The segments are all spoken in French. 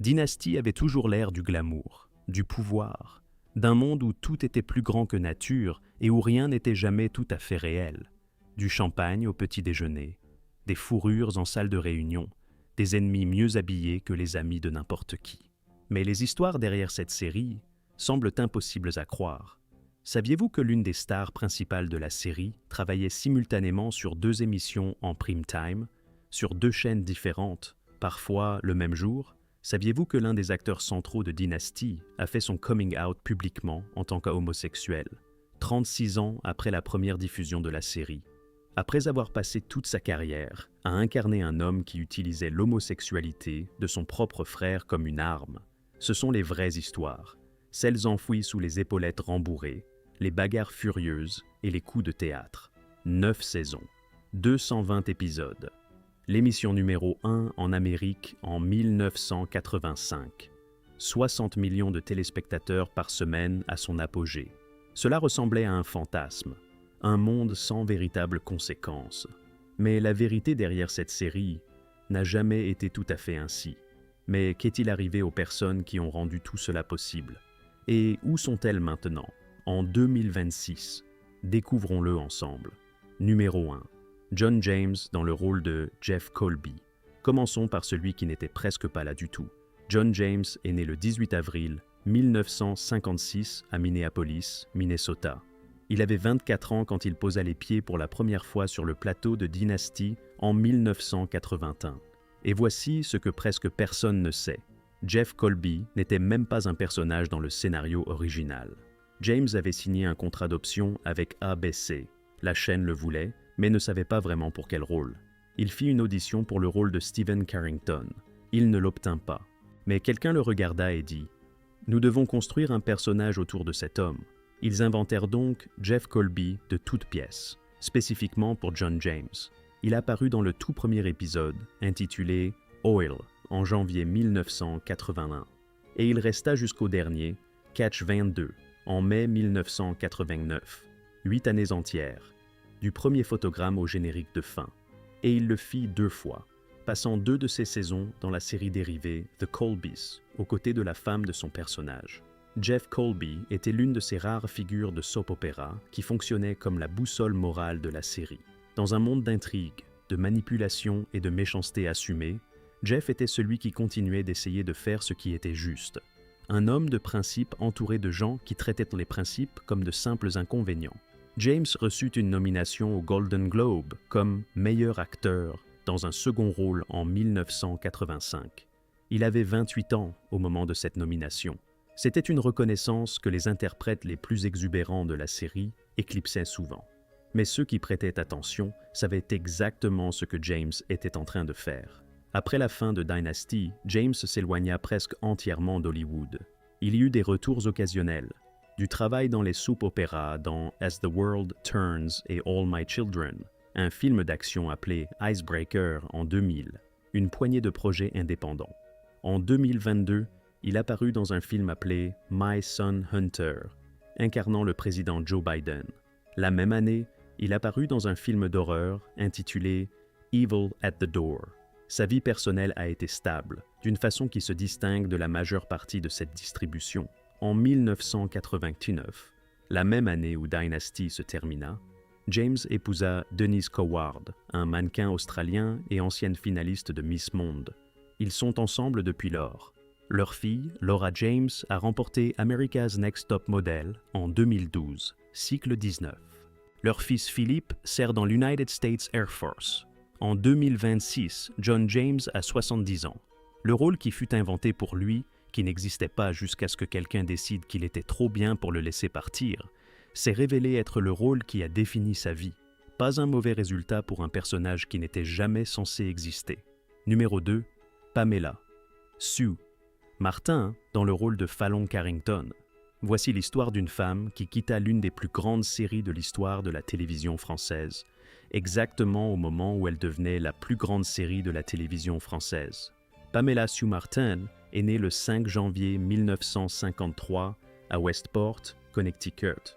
Dynasty avait toujours l'air du glamour, du pouvoir, d'un monde où tout était plus grand que nature et où rien n'était jamais tout à fait réel. Du champagne au petit déjeuner, des fourrures en salle de réunion, des ennemis mieux habillés que les amis de n'importe qui. Mais les histoires derrière cette série semblent impossibles à croire. Saviez-vous que l'une des stars principales de la série travaillait simultanément sur 2 émissions en prime time, sur 2 chaînes différentes, parfois le même jour? Saviez-vous que l'un des acteurs centraux de Dynasty a fait son coming out publiquement en tant qu'homosexuel, 36 ans après la première diffusion de la série? Après avoir passé toute sa carrière à incarner un homme qui utilisait l'homosexualité de son propre frère comme une arme, ce sont les vraies histoires, celles enfouies sous les épaulettes rembourrées, les bagarres furieuses et les coups de théâtre. 9 saisons, 220 épisodes. L'émission numéro 1 en Amérique en 1985. 60 millions de téléspectateurs par semaine à son apogée. Cela ressemblait à un fantasme, un monde sans véritable conséquence. Mais la vérité derrière cette série n'a jamais été tout à fait ainsi. Mais qu'est-il arrivé aux personnes qui ont rendu tout cela possible? Et où sont-elles maintenant? En 2026, découvrons-le ensemble. Numéro 1. John James dans le rôle de Jeff Colby. Commençons par celui qui n'était presque pas là du tout. John James est né le 18 avril 1956 à Minneapolis, Minnesota. Il avait 24 ans quand il posa les pieds pour la première fois sur le plateau de Dynasty en 1981. Et voici ce que presque personne ne sait. Jeff Colby n'était même pas un personnage dans le scénario original. James avait signé un contrat d'option avec ABC. La chaîne le voulait, mais ne savait pas vraiment pour quel rôle. Il fit une audition pour le rôle de Stephen Carrington. Il ne l'obtint pas. Mais quelqu'un le regarda et dit « Nous devons construire un personnage autour de cet homme. » Ils inventèrent donc Jeff Colby de toutes pièces, spécifiquement pour John James. Il apparut dans le tout premier épisode, intitulé « Oil » en janvier 1981. Et il resta jusqu'au dernier, Catch 22, en mai 1989. 8 années entières, du premier photogramme au générique de fin. Et il le fit 2 fois, passant 2 de ses saisons dans la série dérivée The Colbys, aux côtés de la femme de son personnage. Jeff Colby était l'une de ces rares figures de soap opéra qui fonctionnait comme la boussole morale de la série. Dans un monde d'intrigues, de manipulation et de méchanceté assumée, Jeff était celui qui continuait d'essayer de faire ce qui était juste. Un homme de principe entouré de gens qui traitaient les principes comme de simples inconvénients. James reçut une nomination au Golden Globe comme meilleur acteur dans un second rôle en 1985. Il avait 28 ans au moment de cette nomination. C'était une reconnaissance que les interprètes les plus exubérants de la série éclipsaient souvent. Mais ceux qui prêtaient attention savaient exactement ce que James était en train de faire. Après la fin de Dynasty, James s'éloigna presque entièrement d'Hollywood. Il y eut des retours occasionnels, du travail dans les soap opéras dans As the World Turns et All My Children, un film d'action appelé Icebreaker en 2000, une poignée de projets indépendants. En 2022, il apparut dans un film appelé My Son Hunter, incarnant le président Joe Biden. La même année, il apparut dans un film d'horreur intitulé Evil at the Door. Sa vie personnelle a été stable, d'une façon qui se distingue de la majeure partie de cette distribution. En 1989, la même année où Dynasty se termina, James épousa Denise Coward, un mannequin australien et ancienne finaliste de Miss Monde. Ils sont ensemble depuis lors. Leur fille, Laura James, a remporté America's Next Top Model en 2012, cycle 19. Leur fils Philippe sert dans l'United States Air Force. En 2026, John James a 70 ans. Le rôle qui fut inventé pour lui, qui n'existait pas jusqu'à ce que quelqu'un décide qu'il était trop bien pour le laisser partir, s'est révélé être le rôle qui a défini sa vie. Pas un mauvais résultat pour un personnage qui n'était jamais censé exister. Numéro 2, Pamela. Sue. Martin dans le rôle de Fallon Carrington. Voici l'histoire d'une femme qui quitta l'une des plus grandes séries de l'histoire de la télévision française, exactement au moment où elle devenait la plus grande série de la télévision française. Pamela Sue Martin est née le 5 janvier 1953 à Westport, Connecticut.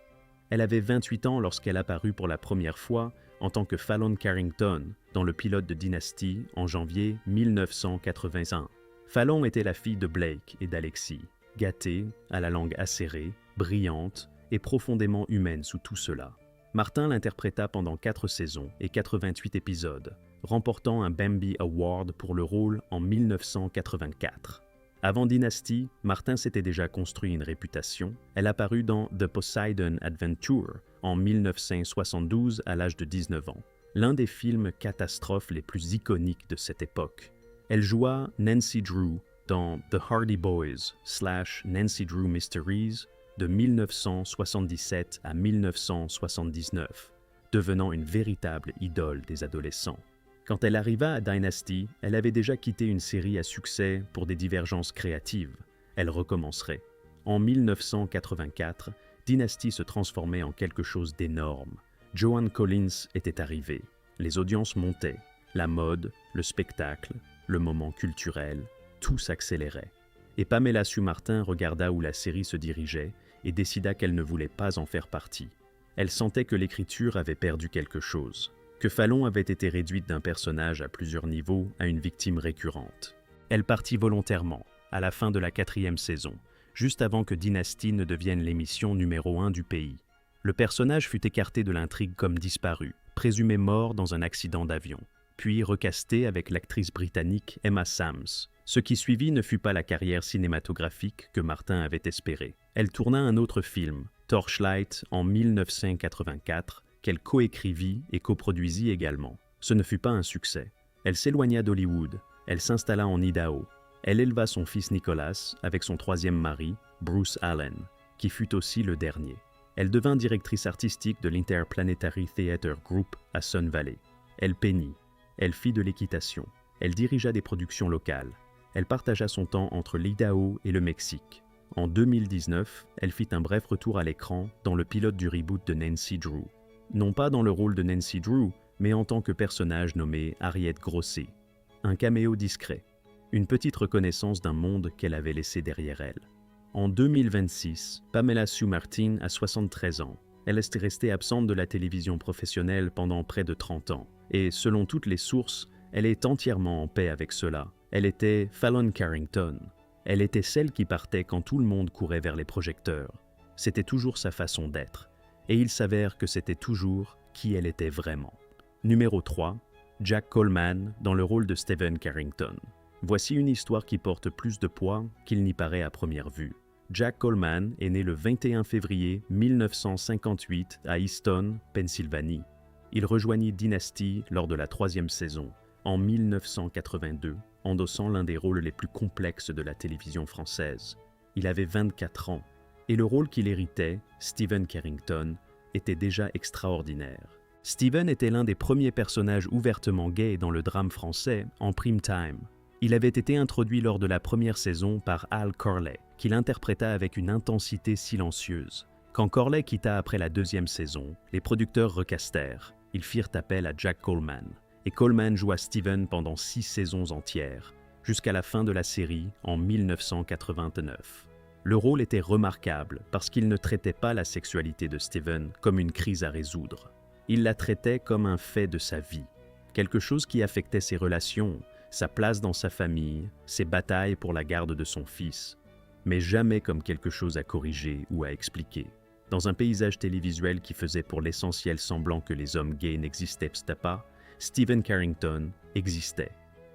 Elle avait 28 ans lorsqu'elle apparut pour la première fois en tant que Fallon Carrington dans le pilote de Dynasty en janvier 1981. Fallon était la fille de Blake et d'Alexis, gâtée, à la langue acérée, brillante et profondément humaine sous tout cela. Martin l'interpréta pendant 4 saisons et 88 épisodes, remportant un Bambi Award pour le rôle en 1984. Avant Dynasty, Martin s'était déjà construit une réputation. Elle apparut dans The Poseidon Adventure en 1972 à l'âge de 19 ans, l'un des films catastrophes les plus iconiques de cette époque. Elle joua Nancy Drew dans The Hardy Boys / Nancy Drew Mysteries de 1977 à 1979, devenant une véritable idole des adolescents. Quand elle arriva à Dynasty, elle avait déjà quitté une série à succès pour des divergences créatives. Elle recommencerait. En 1984, Dynasty se transformait en quelque chose d'énorme. Joan Collins était arrivée. Les audiences montaient. La mode, le spectacle, le moment culturel, tout s'accélérait. Et Pamela Sue Martin regarda où la série se dirigeait et décida qu'elle ne voulait pas en faire partie. Elle sentait que l'écriture avait perdu quelque chose, que Fallon avait été réduite d'un personnage à plusieurs niveaux à une victime récurrente. Elle partit volontairement, à la fin de la 4e saison, juste avant que Dynasty ne devienne l'émission numéro 1 du pays. Le personnage fut écarté de l'intrigue comme disparu, présumé mort dans un accident d'avion, puis recasté avec l'actrice britannique Emma Sams. Ce qui suivit ne fut pas la carrière cinématographique que Martin avait espérée. Elle tourna un autre film, Torchlight, en 1984, qu'elle coécrivit et coproduisit également. Ce ne fut pas un succès. Elle s'éloigna d'Hollywood, elle s'installa en Idaho. Elle éleva son fils Nicholas avec son 3e mari, Bruce Allen, qui fut aussi le dernier. Elle devint directrice artistique de l'Interplanetary Theatre Group à Sun Valley. Elle peignit, elle fit de l'équitation, elle dirigea des productions locales. Elle partagea son temps entre l'Idaho et le Mexique. En 2019, elle fit un bref retour à l'écran dans le pilote du reboot de Nancy Drew. Non pas dans le rôle de Nancy Drew, mais en tant que personnage nommé Harriet Grosset. Un caméo discret, une petite reconnaissance d'un monde qu'elle avait laissé derrière elle. En 2026, Pamela Sue Martin a 73 ans. Elle est restée absente de la télévision professionnelle pendant près de 30 ans. Et selon toutes les sources, elle est entièrement en paix avec cela. Elle était Fallon Carrington. Elle était celle qui partait quand tout le monde courait vers les projecteurs. C'était toujours sa façon d'être. Et il s'avère que c'était toujours qui elle était vraiment. Numéro 3, Jack Coleman dans le rôle de Stephen Carrington. Voici une histoire qui porte plus de poids qu'il n'y paraît à première vue. Jack Coleman est né le 21 février 1958 à Easton, Pennsylvanie. Il rejoignit Dynasty lors de la 3e saison, en 1982, endossant l'un des rôles les plus complexes de la télévision française. Il avait 24 ans, et le rôle qu'il héritait, Stephen Carrington, était déjà extraordinaire. Stephen était l'un des premiers personnages ouvertement gays dans le drame français en prime time. Il avait été introduit lors de la première saison par Al Corley, qu'il interpréta avec une intensité silencieuse. Quand Corley quitta après la 2e saison, les producteurs recastèrent. Ils firent appel à Jack Coleman. Et Coleman joua Stephen pendant 6 saisons entières, jusqu'à la fin de la série en 1989. Le rôle était remarquable parce qu'il ne traitait pas la sexualité de Stephen comme une crise à résoudre. Il la traitait comme un fait de sa vie, quelque chose qui affectait ses relations, sa place dans sa famille, ses batailles pour la garde de son fils, mais jamais comme quelque chose à corriger ou à expliquer. Dans un paysage télévisuel qui faisait pour l'essentiel semblant que les hommes gays n'existaient pas, Stephen Carrington existait,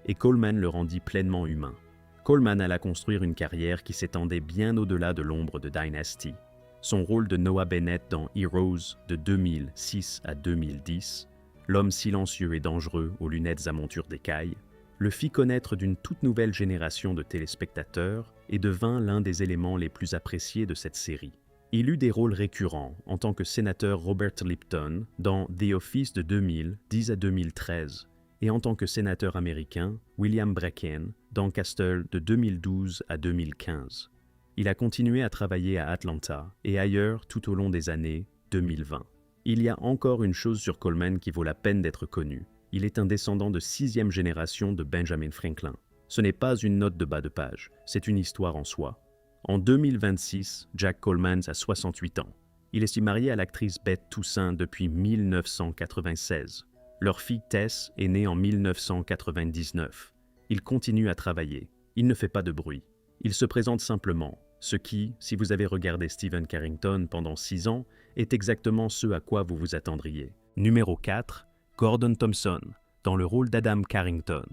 et Coleman le rendit pleinement humain. Coleman alla construire une carrière qui s'étendait bien au-delà de l'ombre de Dynasty. Son rôle de Noah Bennett dans Heroes de 2006 à 2010, l'homme silencieux et dangereux aux lunettes à monture d'écaille, le fit connaître d'une toute nouvelle génération de téléspectateurs et devint l'un des éléments les plus appréciés de cette série. Il eut des rôles récurrents en tant que sénateur Robert Lipton dans The Office de 2010 à 2013 et en tant que sénateur américain William Bracken dans Castle de 2012 à 2015. Il a continué à travailler à Atlanta et ailleurs tout au long des années 2020. Il y a encore une chose sur Coleman qui vaut la peine d'être connue. Il est un descendant de 6e génération de Benjamin Franklin. Ce n'est pas une note de bas de page, c'est une histoire en soi. En 2026, Jack Coleman a 68 ans. Il est marié à l'actrice Beth Toussaint depuis 1996. Leur fille Tess est née en 1999. Il continue à travailler. Il ne fait pas de bruit. Il se présente simplement, ce qui, si vous avez regardé Stephen Carrington pendant 6 ans, est exactement ce à quoi vous vous attendriez. Numéro 4, Gordon Thompson, dans le rôle d'Adam Carrington.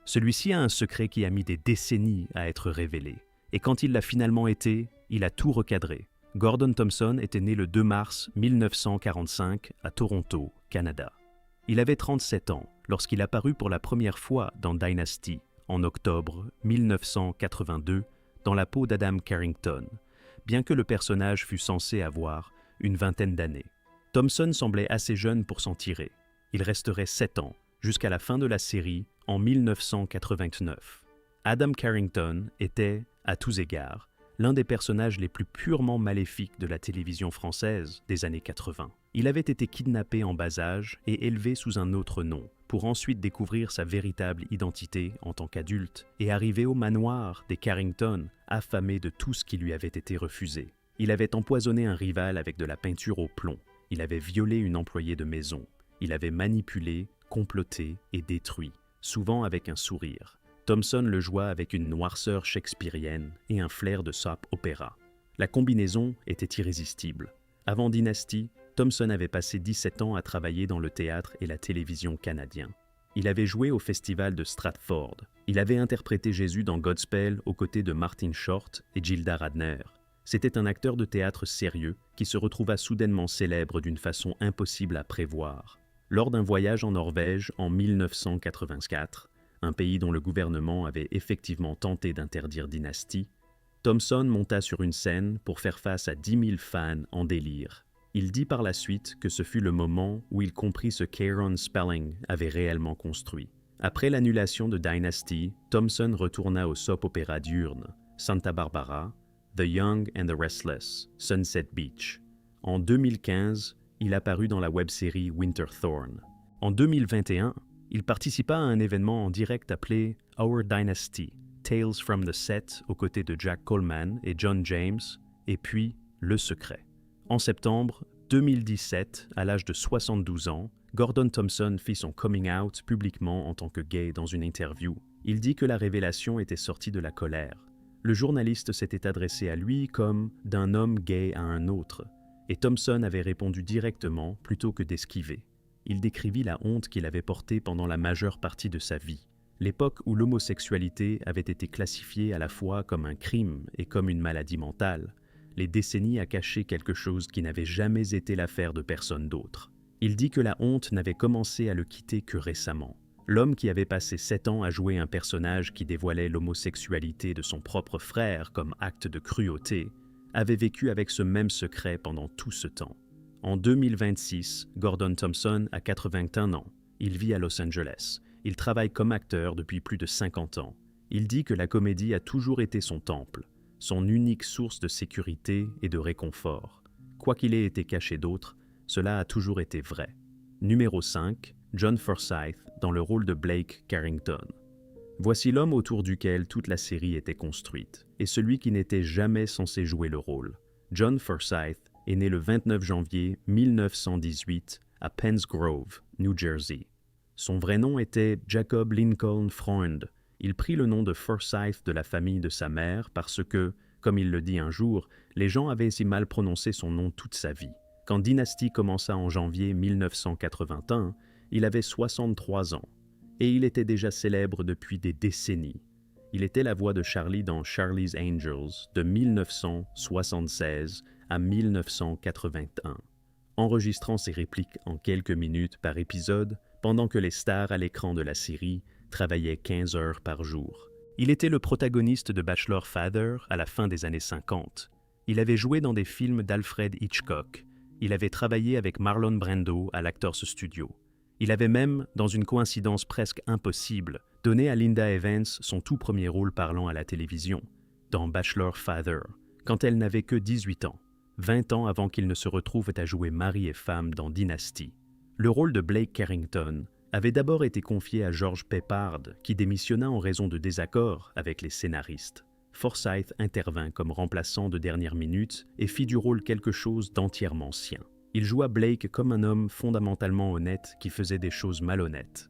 Celui-ci a un secret qui a mis des décennies à être révélé. Et quand il l'a finalement été, il a tout recadré. Gordon Thompson était né le 2 mars 1945 à Toronto, Canada. Il avait 37 ans lorsqu'il apparut pour la première fois dans Dynasty, en octobre 1982, dans la peau d'Adam Carrington, bien que le personnage fût censé avoir une vingtaine d'années. Thompson semblait assez jeune pour s'en tirer. Il resterait 7 ans, jusqu'à la fin de la série, en 1989. Adam Carrington était, à tous égards, l'un des personnages les plus purement maléfiques de la télévision française des années 80. Il avait été kidnappé en bas âge et élevé sous un autre nom, pour ensuite découvrir sa véritable identité en tant qu'adulte et arriver au manoir des Carrington, affamé de tout ce qui lui avait été refusé. Il avait empoisonné un rival avec de la peinture au plomb. Il avait violé une employée de maison. Il avait manipulé, comploté et détruit, souvent avec un sourire. Thompson le joua avec une noirceur shakespearienne et un flair de soap opéra. La combinaison était irrésistible. Avant Dynasty, Thompson avait passé 17 ans à travailler dans le théâtre et la télévision canadien. Il avait joué au festival de Stratford. Il avait interprété Jésus dans Godspell aux côtés de Martin Short et Gilda Radner. C'était un acteur de théâtre sérieux qui se retrouva soudainement célèbre d'une façon impossible à prévoir. Lors d'un voyage en Norvège en 1984, un pays dont le gouvernement avait effectivement tenté d'interdire Dynasty, Thompson monta sur une scène pour faire face à 10 000 fans en délire. Il dit par la suite que ce fut le moment où il comprit ce qu'Aaron Spelling avait réellement construit. Après l'annulation de Dynasty, Thompson retourna au soap-opéra diurne, Santa Barbara, The Young and the Restless, Sunset Beach. En 2015, il apparut dans la web-série Winterthorn. En 2021, il participa à un événement en direct appelé Our Dynasty, Tales from the Set aux côtés de Jack Coleman et John James, et puis Le Secret. En septembre 2017, à l'âge de 72 ans, Gordon Thompson fit son coming out publiquement en tant que gay dans une interview. Il dit que la révélation était sortie de la colère. Le journaliste s'était adressé à lui comme d'un homme gay à un autre, et Thompson avait répondu directement plutôt que d'esquiver. Il décrivit la honte qu'il avait portée pendant la majeure partie de sa vie, l'époque où l'homosexualité avait été classifiée à la fois comme un crime et comme une maladie mentale, les décennies à cacher quelque chose qui n'avait jamais été l'affaire de personne d'autre. Il dit que la honte n'avait commencé à le quitter que récemment. L'homme qui avait passé 7 ans à jouer un personnage qui dévoilait l'homosexualité de son propre frère comme acte de cruauté, avait vécu avec ce même secret pendant tout ce temps. En 2026, Gordon Thompson a 81 ans. Il vit à Los Angeles. Il travaille comme acteur depuis plus de 50 ans. Il dit que la comédie a toujours été son temple, son unique source de sécurité et de réconfort. Quoi qu'il ait été caché d'autre, cela a toujours été vrai. Numéro 5, John Forsythe dans le rôle de Blake Carrington. Voici l'homme autour duquel toute la série était construite, et celui qui n'était jamais censé jouer le rôle. John Forsythe est né le 29 janvier 1918 à Penns Grove, New Jersey. Son vrai nom était Jacob Lincoln Freund. Il prit le nom de Forsythe de la famille de sa mère parce que, comme il le dit un jour, les gens avaient si mal prononcé son nom toute sa vie. Quand Dynasty commença en janvier 1981, il avait 63 ans, et il était déjà célèbre depuis des décennies. Il était la voix de Charlie dans Charlie's Angels de 1976 à 1981, enregistrant ses répliques en quelques minutes par épisode pendant que les stars à l'écran de la série travaillaient 15 heures par jour. Il était le protagoniste de Bachelor Father à la fin des années 50. Il avait joué dans des films d'Alfred Hitchcock. Il avait travaillé avec Marlon Brando à l'Actors Studio. Il avait même, dans une coïncidence presque impossible, donné à Linda Evans son tout premier rôle parlant à la télévision, dans Bachelor Father, quand elle n'avait que 18 ans. 20 ans avant qu'ils ne se retrouvent à jouer mari et femme dans Dynasty. Le rôle de Blake Carrington avait d'abord été confié à George Peppard, qui démissionna en raison de désaccords avec les scénaristes. Forsythe intervint comme remplaçant de dernière minute et fit du rôle quelque chose d'entièrement sien. Il joua Blake comme un homme fondamentalement honnête qui faisait des choses malhonnêtes.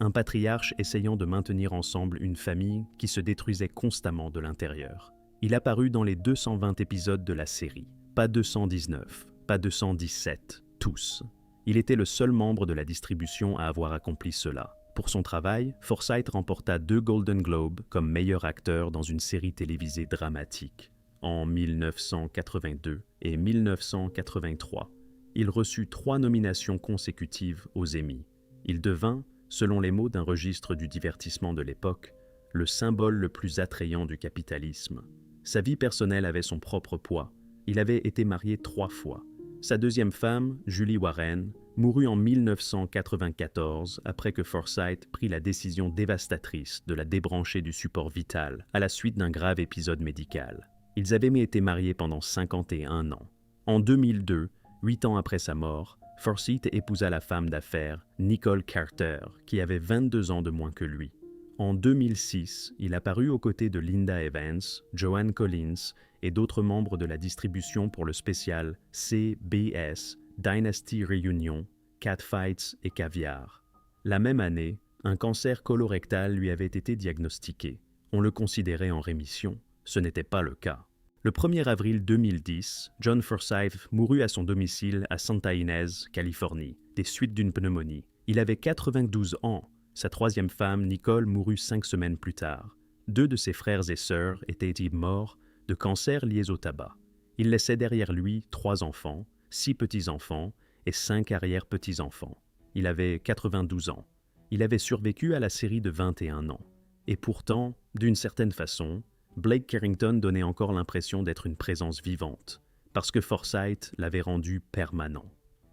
un patriarche essayant de maintenir ensemble une famille qui se détruisait constamment de l'intérieur. Il apparut dans les 220 épisodes de la série, pas 219, pas 217, tous. Il était le seul membre de la distribution à avoir accompli cela. Pour son travail, Forsythe remporta 2 Golden Globes comme meilleur acteur dans une série télévisée dramatique. En 1982 et 1983, il reçut 3 nominations consécutives aux Emmy. Il devint, selon les mots d'un registre du divertissement de l'époque, le symbole le plus attrayant du capitalisme. Sa vie personnelle avait son propre poids. Il avait été marié 3 fois. Sa deuxième femme, Julie Warren, mourut en 1994 après que Forsythe prit la décision dévastatrice de la débrancher du support vital à la suite d'un grave épisode médical. Ils avaient été mariés pendant 51 ans. En 2002, 8 ans après sa mort, Forsythe épousa la femme d'affaires Nicole Carter, qui avait 22 ans de moins que lui. En 2006, il apparut aux côtés de Linda Evans, Joan Collins et d'autres membres de la distribution pour le spécial CBS, Dynasty Reunion, Catfights et Caviar. La même année, un cancer colorectal lui avait été diagnostiqué. On le considérait en rémission. Ce n'était pas le cas. Le 1er avril 2010, John Forsythe mourut à son domicile à Santa Ynez, Californie, des suites d'une pneumonie. Il avait 92 ans. Sa troisième femme, Nicole, mourut 5 semaines plus tard. 2 de ses frères et sœurs étaient morts de cancers liés au tabac. Il laissait derrière lui 3 enfants, 6 petits-enfants et 5 arrière-petits-enfants. Il avait 92 ans. Il avait survécu à la série de 21 ans. Et pourtant, d'une certaine façon, Blake Carrington donnait encore l'impression d'être une présence vivante, parce que Forsythe l'avait rendu permanent.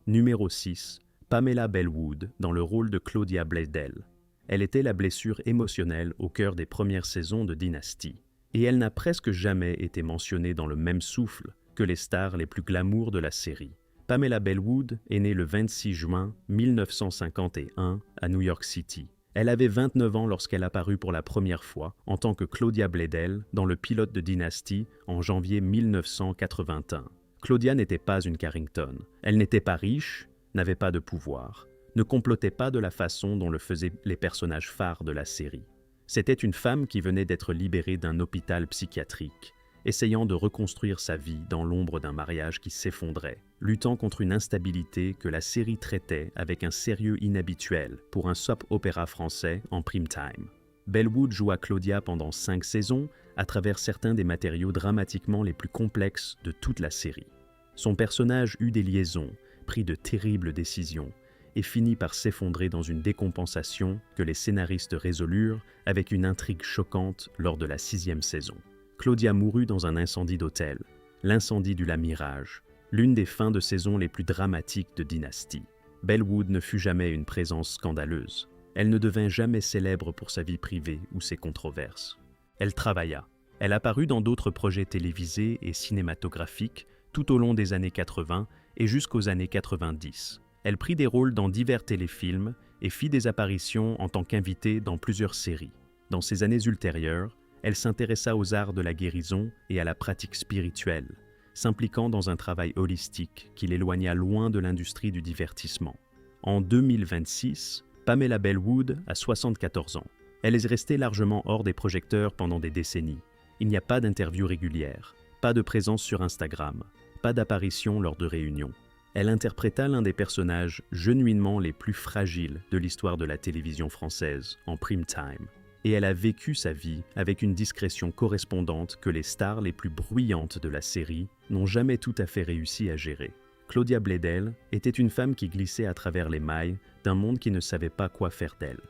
Numéro 6, Pamela Bellwood, dans le rôle de Claudia Bledel. Elle était la blessure émotionnelle au cœur des premières saisons de Dynasty, et elle n'a presque jamais été mentionnée dans le même souffle que les stars les plus glamour de la série. Pamela Bellwood est née le 26 juin 1951 à New York City. Elle avait 29 ans lorsqu'elle apparut pour la première fois en tant que Claudia Bledel dans le pilote de Dynasty en janvier 1981. Claudia n'était pas une Carrington. Elle n'était pas riche, n'avait pas de pouvoir, ne complotait pas de la façon dont le faisaient les personnages phares de la série. C'était une femme qui venait d'être libérée d'un hôpital psychiatrique, essayant de reconstruire sa vie dans l'ombre d'un mariage qui s'effondrait, luttant contre une instabilité que la série traitait avec un sérieux inhabituel pour un soap-opéra français en prime time. Bellwood joua Claudia pendant 5 saisons à travers certains des matériaux dramatiquement les plus complexes de toute la série. Son personnage eut des liaisons, prit de terribles décisions et finit par s'effondrer dans une décompensation que les scénaristes résolurent avec une intrigue choquante lors de la 6e saison. Claudia mourut dans un incendie d'hôtel, l'incendie du La Mirage, l'une des fins de saison les plus dramatiques de Dynasty. Bellwood ne fut jamais une présence scandaleuse. Elle ne devint jamais célèbre pour sa vie privée ou ses controverses. Elle travailla. Elle apparut dans d'autres projets télévisés et cinématographiques tout au long des années 80 et jusqu'aux années 90. Elle prit des rôles dans divers téléfilms et fit des apparitions en tant qu'invitée dans plusieurs séries. Dans ses années ultérieures, elle s'intéressa aux arts de la guérison et à la pratique spirituelle, s'impliquant dans un travail holistique qui l'éloigna loin de l'industrie du divertissement. En 2026, Pamela Bellwood a 74 ans. Elle est restée largement hors des projecteurs pendant des décennies. Il n'y a pas d'interview régulière, pas de présence sur Instagram, pas d'apparition lors de réunions. Elle interpréta l'un des personnages genuinement les plus fragiles de l'histoire de la télévision française en prime time. Et elle a vécu sa vie avec une discrétion correspondante que les stars les plus bruyantes de la série n'ont jamais tout à fait réussi à gérer. Claudia Bledel était une femme qui glissait à travers les mailles d'un monde qui ne savait pas quoi faire d'elle.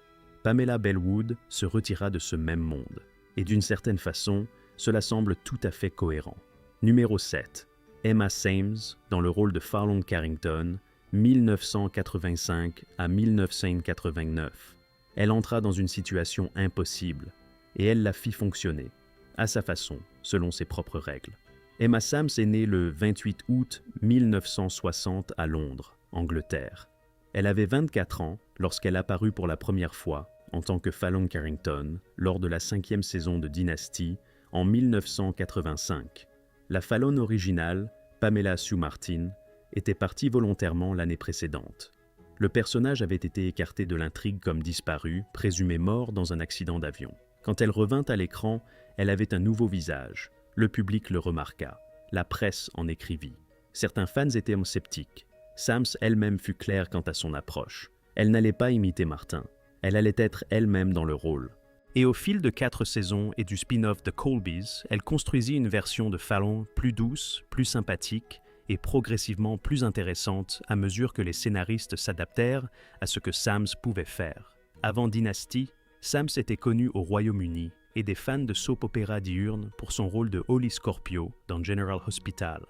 Pamela Bellwood se retira de ce même monde. Et d'une certaine façon, cela semble tout à fait cohérent. Numéro 7. Emma Sames, dans le rôle de Fallon Carrington, 1985 à 1989. Elle entra dans une situation impossible, et elle la fit fonctionner, à sa façon, selon ses propres règles. Emma Sames est née le 28 août 1960 à Londres, Angleterre. Elle avait 24 ans lorsqu'elle apparut pour la première fois en tant que Fallon Carrington lors de la 5e saison de Dynasty en 1985. La Fallon originale, Pamela Sue Martin, était partie volontairement l'année précédente. Le personnage avait été écarté de l'intrigue comme disparu, présumé mort dans un accident d'avion. Quand elle revint à l'écran, elle avait un nouveau visage. Le public le remarqua. La presse en écrivit. Certains fans étaient sceptiques. Sams elle-même fut claire quant à son approche. Elle n'allait pas imiter Martin. Elle allait être elle-même dans le rôle. Et au fil de 4 saisons et du spin-off The Colbys, elle construisit une version de Fallon plus douce, plus sympathique et progressivement plus intéressante à mesure que les scénaristes s'adaptèrent à ce que Sams pouvait faire. Avant Dynasty, Sams était connue au Royaume-Uni et des fans de soap opéra diurne pour son rôle de Holly Scorpio dans General Hospital.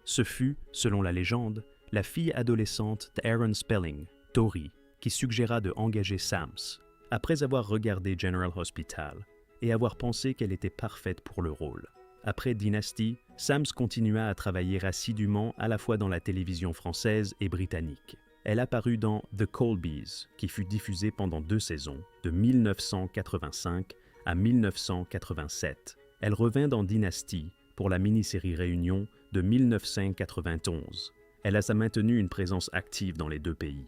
Ce fut, selon la légende, la fille adolescente d'Aaron Spelling, Tori, qui suggéra de engager Sams, après avoir regardé General Hospital et avoir pensé qu'elle était parfaite pour le rôle. Après Dynasty, Sams continua à travailler assidûment à la fois dans la télévision française et britannique. Elle apparut dans The Colbys, qui fut diffusée pendant 2 saisons, de 1985 à 1987. Elle revint dans Dynasty pour la mini-série Réunion de 1991. Elle a maintenu une présence active dans les 2 pays.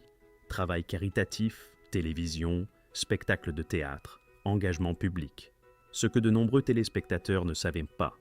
Travail caritatif, télévision, spectacle de théâtre, engagement public. Ce que de nombreux téléspectateurs ne savaient pas.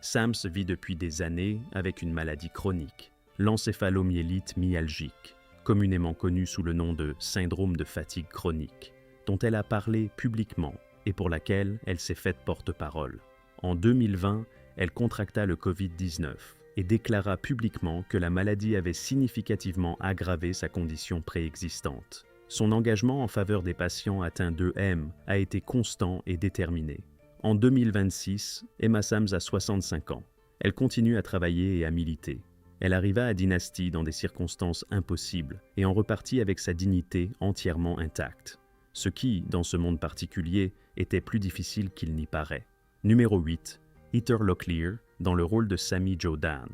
Sams vit depuis des années avec une maladie chronique, l'encéphalomyélite myalgique, communément connue sous le nom de syndrome de fatigue chronique, dont elle a parlé publiquement et pour laquelle elle s'est faite porte-parole. En 2020, elle contracta le Covid-19 et déclara publiquement que la maladie avait significativement aggravé sa condition préexistante. Son engagement en faveur des patients atteints d'EM a été constant et déterminé. En 2026, Emma Sams a 65 ans. Elle continue à travailler et à militer. Elle arriva à Dynasty dans des circonstances impossibles et en repartit avec sa dignité entièrement intacte. Ce qui, dans ce monde particulier, était plus difficile qu'il n'y paraît. Numéro 8. Heather Locklear, dans le rôle de Sammy Jo Dan.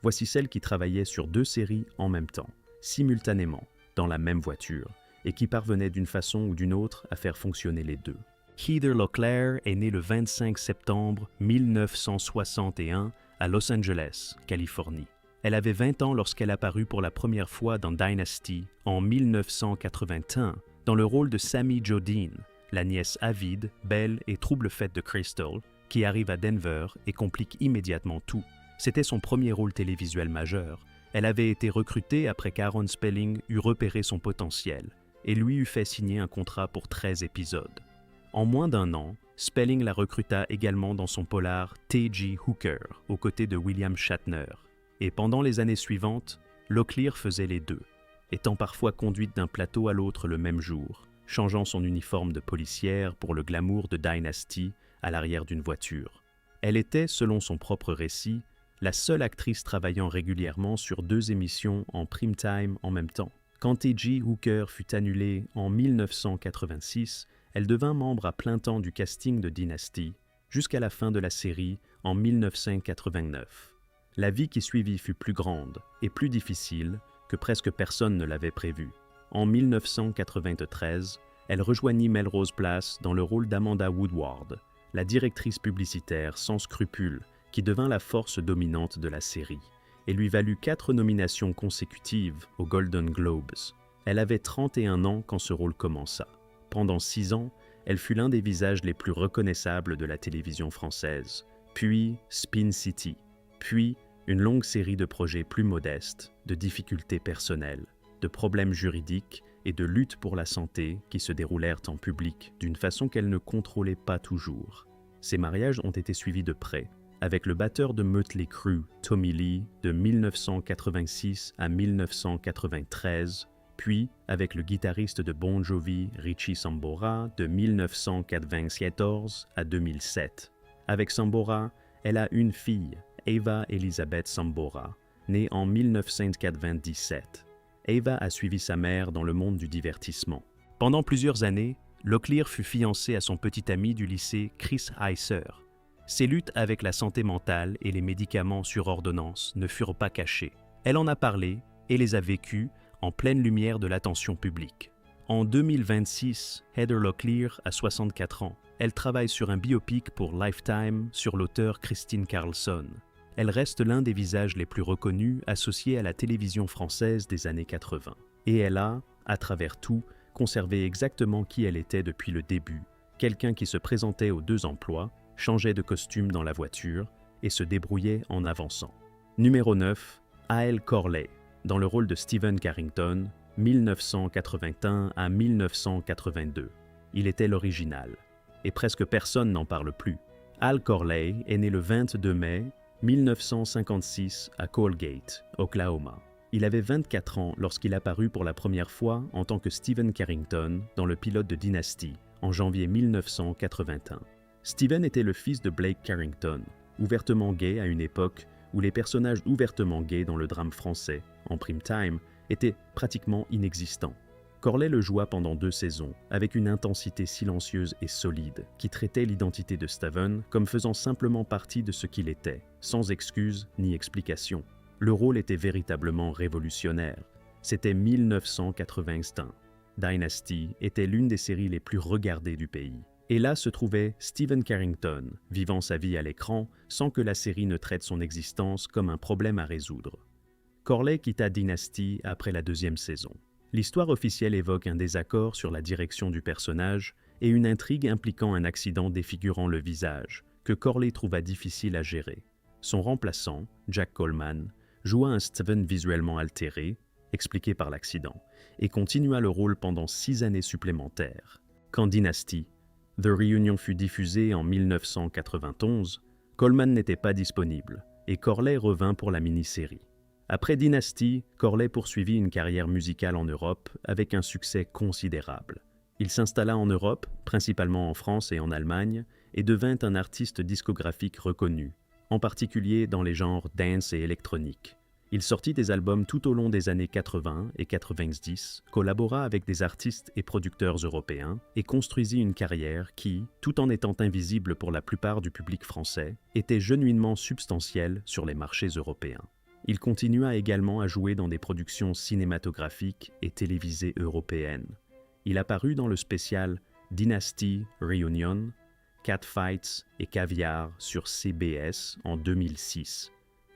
Voici celle qui travaillait sur 2 séries en même temps, simultanément, dans la même voiture, et qui parvenait d'une façon ou d'une autre à faire fonctionner les 2. Heather Locklear est née le 25 septembre 1961 à Los Angeles, Californie. Elle avait 20 ans lorsqu'elle apparut pour la première fois dans Dynasty en 1981 dans le rôle de Sammy Jo Dan, la nièce avide, belle et trouble-faite de Crystal, qui arrive à Denver et complique immédiatement tout. C'était son premier rôle télévisuel majeur. Elle avait été recrutée après qu'Aaron Spelling eut repéré son potentiel et lui eut fait signer un contrat pour 13 épisodes. En moins d'1 an, Spelling la recruta également dans son polar T.J. Hooker, aux côtés de William Shatner. Et pendant les années suivantes, Locklear faisait les 2, étant parfois conduite d'un plateau à l'autre le même jour, changeant son uniforme de policière pour le glamour de Dynasty à l'arrière d'une voiture. Elle était, selon son propre récit, la seule actrice travaillant régulièrement sur 2 émissions en prime time en même temps. Quand T.J. Hooker fut annulé en 1986, elle devint membre à plein temps du casting de Dynasty, jusqu'à la fin de la série en 1989. La vie qui suivit fut plus grande et plus difficile que presque personne ne l'avait prévu. En 1993, elle rejoignit Melrose Place dans le rôle d'Amanda Woodward, la directrice publicitaire sans scrupules qui devint la force dominante de la série, et lui valut 4 nominations consécutives aux Golden Globes. Elle avait 31 ans quand ce rôle commença. Pendant 6 ans, elle fut l'un des visages les plus reconnaissables de la télévision française, puis Spin City, puis une longue série de projets plus modestes, de difficultés personnelles, de problèmes juridiques et de luttes pour la santé qui se déroulèrent en public d'une façon qu'elle ne contrôlait pas toujours. Ces mariages ont été suivis de près, avec le batteur de Mötley Crüe, Tommy Lee, de 1986 à 1993, puis avec le guitariste de Bon Jovi, Richie Sambora, de 1994 à 2007. Avec Sambora, elle a une fille, Ava Elizabeth Sambora, née en 1997. Ava a suivi sa mère dans le monde du divertissement. Pendant plusieurs années, Locklear fut fiancée à son petit ami du lycée Chris Heiser. Ses luttes avec la santé mentale et les médicaments sur ordonnance ne furent pas cachées. Elle en a parlé et les a vécues en pleine lumière de l'attention publique. En 2026, Heather Locklear a 64 ans. Elle travaille sur un biopic pour Lifetime sur l'auteur Christine Carlson. Elle reste l'un des visages les plus reconnus associés à la télévision française des années 80. Et elle a, à travers tout, conservait exactement qui elle était depuis le début, quelqu'un qui se présentait aux 2 emplois, changeait de costume dans la voiture et se débrouillait en avançant. Numéro 9, A.L. Corley, dans le rôle de Stephen Carrington, 1981 à 1982. Il était l'original, et presque personne n'en parle plus. Al Corley est né le 22 mai 1956 à Colgate, Oklahoma. Il avait 24 ans lorsqu'il apparut pour la première fois en tant que Stephen Carrington dans le pilote de Dynasty en janvier 1981. Stephen était le fils de Blake Carrington, ouvertement gay à une époque où les personnages ouvertement gays dans le drame français, en prime time, étaient pratiquement inexistants. Corley le joua pendant 2 saisons, avec une intensité silencieuse et solide, qui traitait l'identité de Stephen comme faisant simplement partie de ce qu'il était, sans excuse ni explication. Le rôle était véritablement révolutionnaire. C'était 1981. Dynasty était l'une des séries les plus regardées du pays. Et là se trouvait Stephen Carrington, vivant sa vie à l'écran sans que la série ne traite son existence comme un problème à résoudre. Corley quitta Dynasty après la 2e saison. L'histoire officielle évoque un désaccord sur la direction du personnage et une intrigue impliquant un accident défigurant le visage, que Corley trouva difficile à gérer. Son remplaçant, Jack Coleman, joua un Stephen visuellement altéré, expliqué par l'accident, et continua le rôle pendant 6 années supplémentaires. Quand Dynasty, The Reunion fut diffusée en 1991, Coleman n'était pas disponible, et Corley revint pour la mini-série. Après Dynasty, Corley poursuivit une carrière musicale en Europe avec un succès considérable. Il s'installa en Europe, principalement en France et en Allemagne, et devint un artiste discographique reconnu, en particulier dans les genres dance et électronique. Il sortit des albums tout au long des années 80 et 90, collabora avec des artistes et producteurs européens et construisit une carrière qui, tout en étant invisible pour la plupart du public français, était genuinement substantielle sur les marchés européens. Il continua également à jouer dans des productions cinématographiques et télévisées européennes. Il apparut dans le spécial Dynasty Reunion, Catfights et Caviar sur CBS en 2006.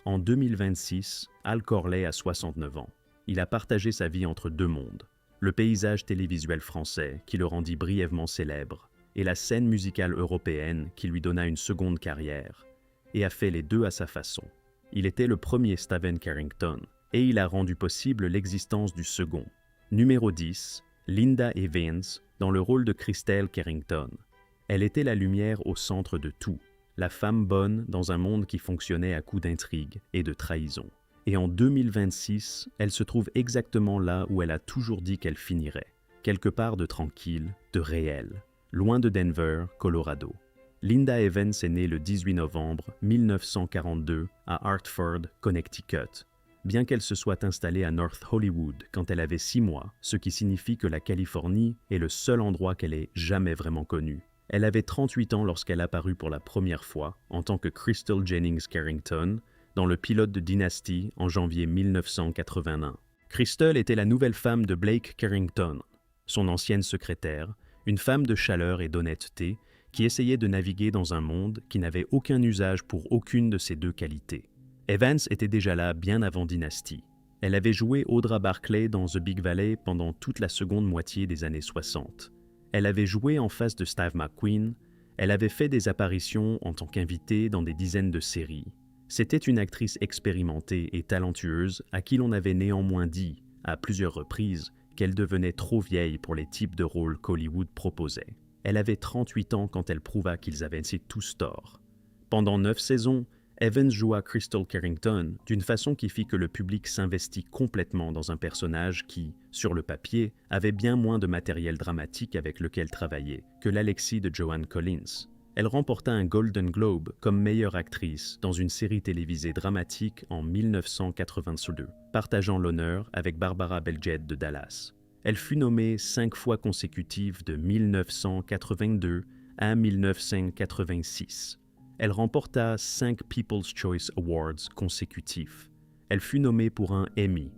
En 2026, Al Corley a 69 ans. Il a partagé sa vie entre 2 mondes, le paysage télévisuel français qui le rendit brièvement célèbre, et la scène musicale européenne qui lui donna une seconde carrière, et a fait les 2 à sa façon. Il était le premier Stephen Carrington, et il a rendu possible l'existence du second. Numéro 10, Linda Evans, dans le rôle de Christelle Carrington. Elle était la lumière au centre de tout, la femme bonne dans un monde qui fonctionnait à coups d'intrigue et de trahison. Et en 2026, elle se trouve exactement là où elle a toujours dit qu'elle finirait, quelque part de tranquille, de réel, loin de Denver, Colorado. Linda Evans est née le 18 novembre 1942 à Hartford, Connecticut, bien qu'elle se soit installée à North Hollywood quand elle avait 6 mois, ce qui signifie que la Californie est le seul endroit qu'elle ait jamais vraiment connu. Elle avait 38 ans lorsqu'elle apparut pour la première fois en tant que Crystal Jennings Carrington dans le pilote de Dynasty en janvier 1981. Crystal était la nouvelle femme de Blake Carrington, son ancienne secrétaire, une femme de chaleur et d'honnêteté qui essayait de naviguer dans un monde qui n'avait aucun usage pour aucune de ces 2 qualités. Evans était déjà là bien avant Dynasty. Elle avait joué Audra Barclay dans The Big Valley pendant toute la seconde moitié des années 60. Elle avait joué en face de Steve McQueen, elle avait fait des apparitions en tant qu'invitée dans des dizaines de séries. C'était une actrice expérimentée et talentueuse à qui l'on avait néanmoins dit, à plusieurs reprises, qu'elle devenait trop vieille pour les types de rôles qu'Hollywood proposait. Elle avait 38 ans quand elle prouva qu'ils avaient tous tort. Pendant 9 saisons, Evans joua Crystal Carrington d'une façon qui fit que le public s'investit complètement dans un personnage qui, sur le papier, avait bien moins de matériel dramatique avec lequel travailler que l'Alexis de Joan Collins. Elle remporta un Golden Globe comme meilleure actrice dans une série télévisée dramatique en 1982, partageant l'honneur avec Barbara Bel-Jed de Dallas. Elle fut nommée 5 fois consécutives de 1982 à 1986. Elle remporta 5 People's Choice Awards consécutifs. Elle fut nommée pour un Emmy.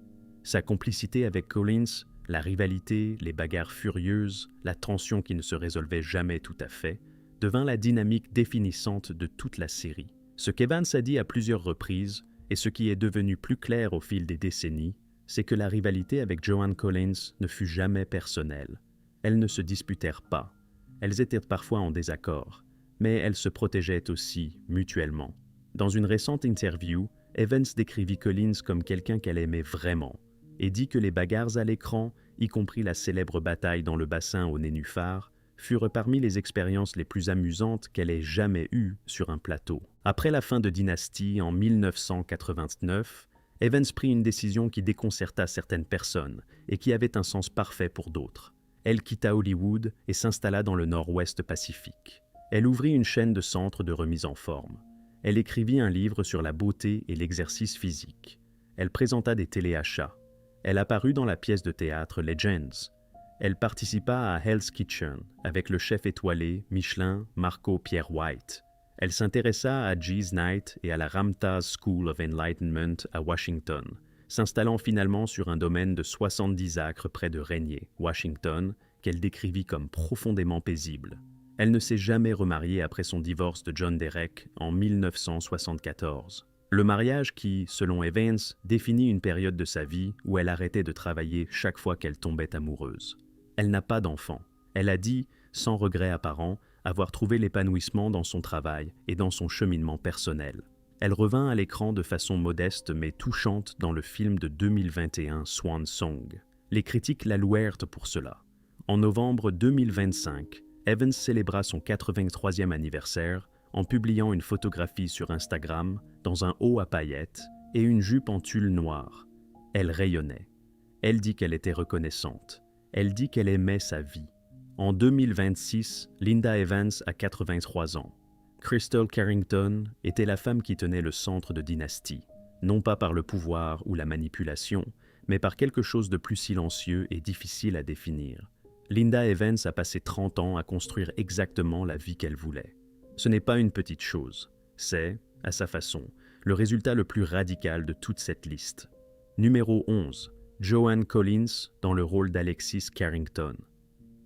Sa complicité avec Collins, la rivalité, les bagarres furieuses, la tension qui ne se résolvait jamais tout à fait, devint la dynamique définissante de toute la série. Ce qu'Evans a dit à plusieurs reprises, et ce qui est devenu plus clair au fil des décennies, c'est que la rivalité avec Joan Collins ne fut jamais personnelle. Elles ne se disputèrent pas. Elles étaient parfois en désaccord, mais elles se protégeaient aussi mutuellement. Dans une récente interview, Evans décrivit Collins comme quelqu'un qu'elle aimait vraiment et dit que les bagarres à l'écran, y compris la célèbre bataille dans le bassin au nénuphar, furent parmi les expériences les plus amusantes qu'elle ait jamais eues sur un plateau. Après la fin de Dynasty en 1989, Evans prit une décision qui déconcerta certaines personnes et qui avait un sens parfait pour d'autres. Elle quitta Hollywood et s'installa dans le Nord-Ouest Pacifique. Elle ouvrit une chaîne de centres de remise en forme. Elle écrivit un livre sur la beauté et l'exercice physique. Elle présenta des téléachats. Elle apparut dans la pièce de théâtre Legends. Elle participa à Hell's Kitchen avec le chef étoilé Michelin Marco Pierre White. Elle s'intéressa à G's Night et à la Ramtaz School of Enlightenment à Washington, s'installant finalement sur un domaine de 70 acres près de Rainier, Washington, qu'elle décrivit comme profondément paisible. Elle ne s'est jamais remariée après son divorce de John Derek en 1974. Le mariage qui, selon Evans, définit une période de sa vie où elle arrêtait de travailler chaque fois qu'elle tombait amoureuse. Elle n'a pas d'enfant. Elle a dit, sans regret apparent, avoir trouvé l'épanouissement dans son travail et dans son cheminement personnel. Elle revint à l'écran de façon modeste mais touchante dans le film de 2021 Swan Song. Les critiques la louèrent pour cela. En novembre 2025, Evans célébra son 83e anniversaire en publiant une photographie sur Instagram dans un haut à paillettes et une jupe en tulle noire. Elle rayonnait. Elle dit qu'elle était reconnaissante. Elle dit qu'elle aimait sa vie. En 2026, Linda Evans a 83 ans. Crystal Carrington était la femme qui tenait le centre de Dynasty, non pas par le pouvoir ou la manipulation, mais par quelque chose de plus silencieux et difficile à définir. Linda Evans a passé 30 ans à construire exactement la vie qu'elle voulait. Ce n'est pas une petite chose, c'est, à sa façon, le résultat le plus radical de toute cette liste. Numéro 11, Joan Collins dans le rôle d'Alexis Carrington.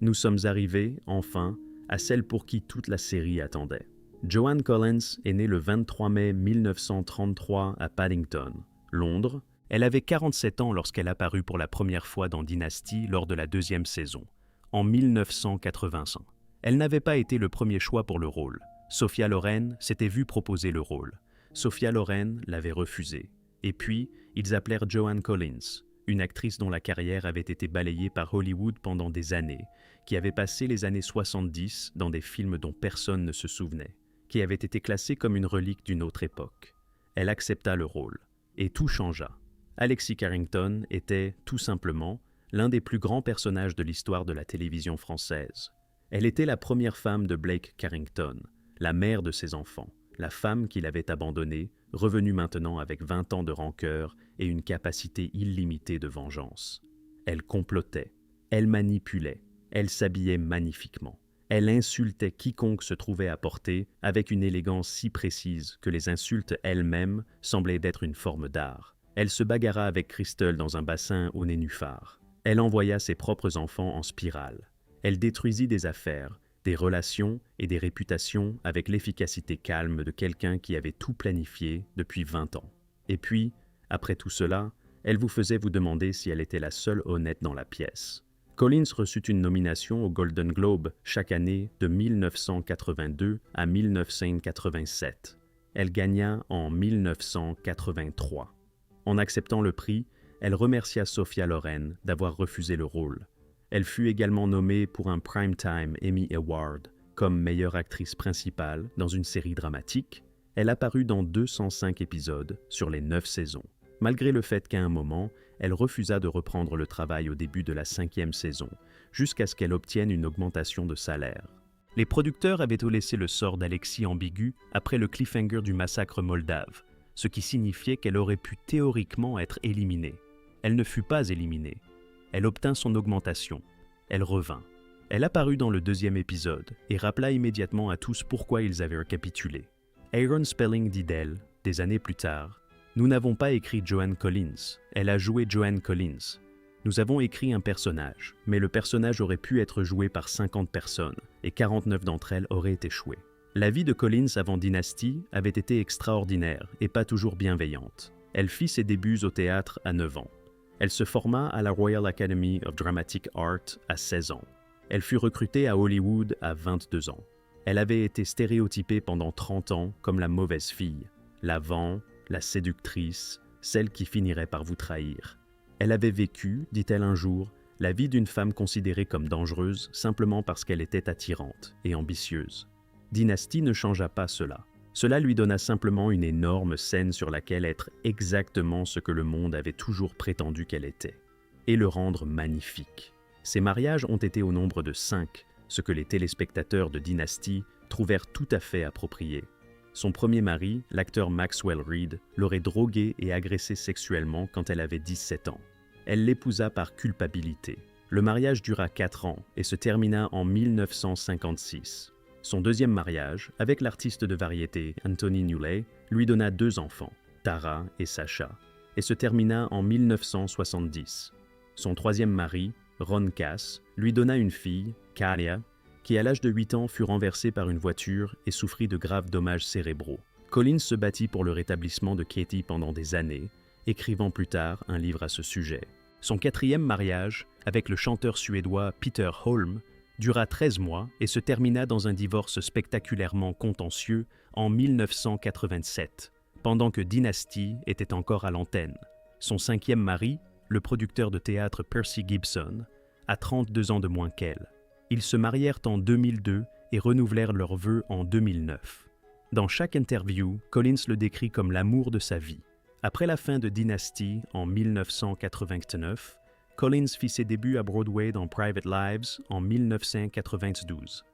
Nous sommes arrivés, enfin, à celle pour qui toute la série attendait. Joan Collins est née le 23 mai 1933 à Paddington, Londres. Elle avait 47 ans lorsqu'elle apparut pour la première fois dans Dynasty lors de la 2e saison, en 1985. Elle n'avait pas été le premier choix pour le rôle. Sophia Loren s'était vue proposer le rôle. Sophia Loren l'avait refusé. Et puis, ils appelèrent Joan Collins, une actrice dont la carrière avait été balayée par Hollywood pendant des années, qui avait passé les années 70 dans des films dont personne ne se souvenait, qui avait été classée comme une relique d'une autre époque. Elle accepta le rôle, et tout changea. Alexis Carrington était, tout simplement, l'un des plus grands personnages de l'histoire de la télévision française. Elle était la première femme de Blake Carrington, la mère de ses enfants, la femme qu'il avait abandonnée, revenue maintenant avec 20 ans de rancœur et une capacité illimitée de vengeance. Elle complotait, elle manipulait, elle s'habillait magnifiquement. Elle insultait quiconque se trouvait à portée avec une élégance si précise que les insultes elles-mêmes semblaient être une forme d'art. Elle se bagarra avec Crystal dans un bassin au nénuphar. Elle envoya ses propres enfants en spirale. Elle détruisit des affaires, des relations et des réputations avec l'efficacité calme de quelqu'un qui avait tout planifié depuis 20 ans. Et puis, après tout cela, elle vous faisait vous demander si elle était la seule honnête dans la pièce. Collins reçut une nomination au Golden Globe chaque année de 1982 à 1987. Elle gagna en 1983. En acceptant le prix, elle remercia Sophia Loren d'avoir refusé le rôle. Elle fut également nommée pour un Primetime Emmy Award comme meilleure actrice principale dans une série dramatique. Elle apparut dans 205 épisodes sur les 9 saisons, malgré le fait qu'à un moment, elle refusa de reprendre le travail au début de la 5e saison, jusqu'à ce qu'elle obtienne une augmentation de salaire. Les producteurs avaient laissé le sort d'Alexis ambigu après le cliffhanger du massacre moldave, ce qui signifiait qu'elle aurait pu théoriquement être éliminée. Elle ne fut pas éliminée. Elle obtint son augmentation. Elle revint. Elle apparut dans le 2e épisode et rappela immédiatement à tous pourquoi ils avaient récapitulé. Aaron Spelling dit d'elle, des années plus tard, « Nous n'avons pas écrit Joan Collins, elle a joué Joan Collins. Nous avons écrit un personnage, mais le personnage aurait pu être joué par 50 personnes et 49 d'entre elles auraient échoué. La vie de Collins avant Dynasty avait été extraordinaire et pas toujours bienveillante. Elle fit ses débuts au théâtre à 9 ans. Elle se forma à la Royal Academy of Dramatic Art à 16 ans. Elle fut recrutée à Hollywood à 22 ans. Elle avait été stéréotypée pendant 30 ans comme la mauvaise fille, la vent, la séductrice, celle qui finirait par vous trahir. Elle avait vécu, dit-elle un jour, la vie d'une femme considérée comme dangereuse simplement parce qu'elle était attirante et ambitieuse. Dynasty ne changea pas cela. Cela lui donna simplement une énorme scène sur laquelle être exactement ce que le monde avait toujours prétendu qu'elle était, et le rendre magnifique. Ses mariages ont été au nombre de 5, ce que les téléspectateurs de Dynasty trouvèrent tout à fait approprié. Son premier mari, l'acteur Maxwell Reed, l'aurait droguée et agressée sexuellement quand elle avait 17 ans. Elle l'épousa par culpabilité. Le mariage dura 4 ans et se termina en 1956. Son deuxième mariage, avec l'artiste de variété Anthony Newley, lui donna 2 enfants, Tara et Sacha, et se termina en 1970. Son troisième mari, Ron Cass, lui donna une fille, Kalia, qui à l'âge de 8 ans fut renversée par une voiture et souffrit de graves dommages cérébraux. Collins se battit pour le rétablissement de Katie pendant des années, écrivant plus tard un livre à ce sujet. Son quatrième mariage, avec le chanteur suédois Peter Holm, dura 13 mois et se termina dans un divorce spectaculairement contentieux en 1987, pendant que Dynasty était encore à l'antenne. Son cinquième mari, le producteur de théâtre Percy Gibson, a 32 ans de moins qu'elle. Ils se marièrent en 2002 et renouvelèrent leurs vœux en 2009. Dans chaque interview, Collins le décrit comme l'amour de sa vie. Après la fin de Dynasty en 1989, Collins fit ses débuts à Broadway dans Private Lives en 1992.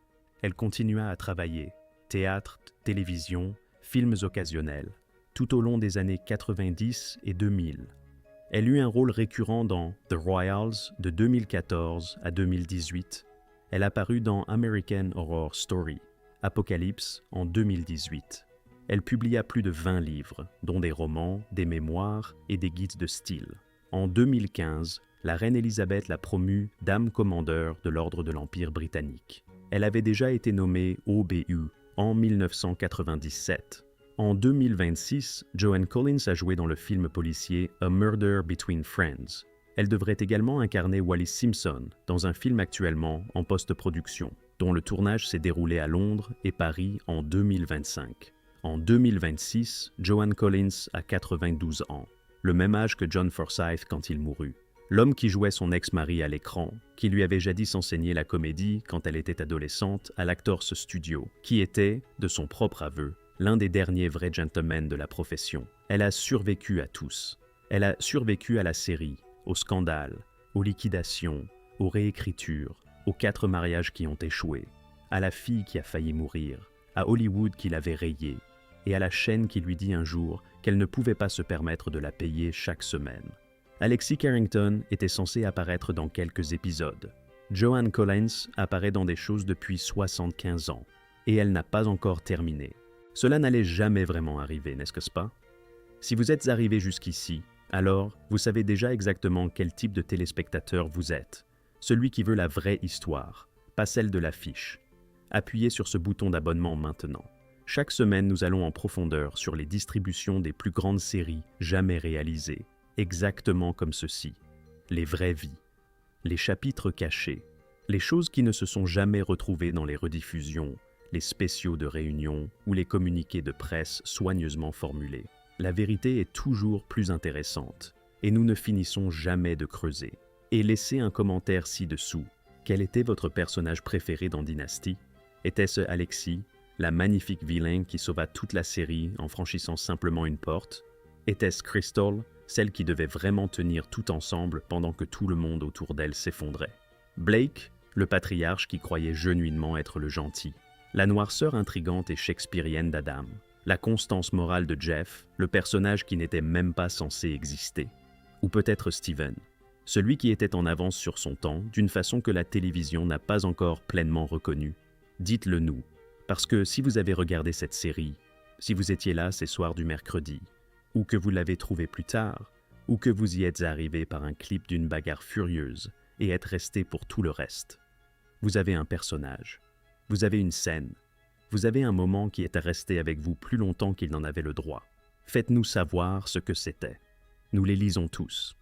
Elle continua à travailler, théâtre, télévision, films occasionnels, tout au long des années 90 et 2000. Elle eut un rôle récurrent dans The Royals de 2014 à 2018. Elle apparut dans American Horror Story, Apocalypse en 2018. Elle publia plus de 20 livres, dont des romans, des mémoires et des guides de style. En 2015, la reine Élisabeth l'a promue Dame Commandeur de l'Ordre de l'Empire britannique. Elle avait déjà été nommée OBU en 1997. En 2026, Joan Collins a joué dans le film policier A Murder Between Friends. Elle devrait également incarner Wallis Simpson dans un film actuellement en post-production, dont le tournage s'est déroulé à Londres et Paris en 2025. En 2026, Joan Collins a 92 ans, le même âge que John Forsythe quand il mourut. L'homme qui jouait son ex-mari à l'écran, qui lui avait jadis enseigné la comédie quand elle était adolescente à l'Actors Studio, qui était, de son propre aveu, l'un des derniers vrais gentlemen de la profession. Elle a survécu à tous. Elle a survécu à la série, aux scandales, aux liquidations, aux réécritures, aux 4 mariages qui ont échoué, à la fille qui a failli mourir, à Hollywood qui l'avait rayée, et à la chaîne qui lui dit un jour qu'elle ne pouvait pas se permettre de la payer chaque semaine. Alexis Carrington était censé apparaître dans quelques épisodes. Joan Collins apparaît dans des choses depuis 75 ans, et elle n'a pas encore terminé. Cela n'allait jamais vraiment arriver, n'est-ce pas? Si vous êtes arrivé jusqu'ici, alors vous savez déjà exactement quel type de téléspectateur vous êtes. Celui qui veut la vraie histoire, pas celle de l'affiche. Appuyez sur ce bouton d'abonnement maintenant. Chaque semaine, nous allons en profondeur sur les distributions des plus grandes séries jamais réalisées, exactement comme ceci. Les vraies vies, les chapitres cachés, les choses qui ne se sont jamais retrouvées dans les rediffusions, les spéciaux de réunion ou les communiqués de presse soigneusement formulés. La vérité est toujours plus intéressante, et nous ne finissons jamais de creuser. Et laissez un commentaire ci-dessous. Quel était votre personnage préféré dans Dynasty? Était-ce Alexis, la magnifique vilaine qui sauva toute la série en franchissant simplement une porte? Était-ce Crystal, celle qui devait vraiment tenir tout ensemble pendant que tout le monde autour d'elle s'effondrait? Blake, le patriarche qui croyait genuinement être le gentil? La noirceur intrigante et shakespearienne d'Adam? La constance morale de Jeff, le personnage qui n'était même pas censé exister? Ou peut-être Steven, celui qui était en avance sur son temps d'une façon que la télévision n'a pas encore pleinement reconnue? Dites-le nous, parce que si vous avez regardé cette série, si vous étiez là ces soirs du mercredi, ou que vous l'avez trouvé plus tard, ou que vous y êtes arrivé par un clip d'une bagarre furieuse et êtes resté pour tout le reste, vous avez un personnage, vous avez une scène, vous avez un moment qui est resté avec vous plus longtemps qu'il n'en avait le droit. Faites-nous savoir ce que c'était. Nous les lisons tous.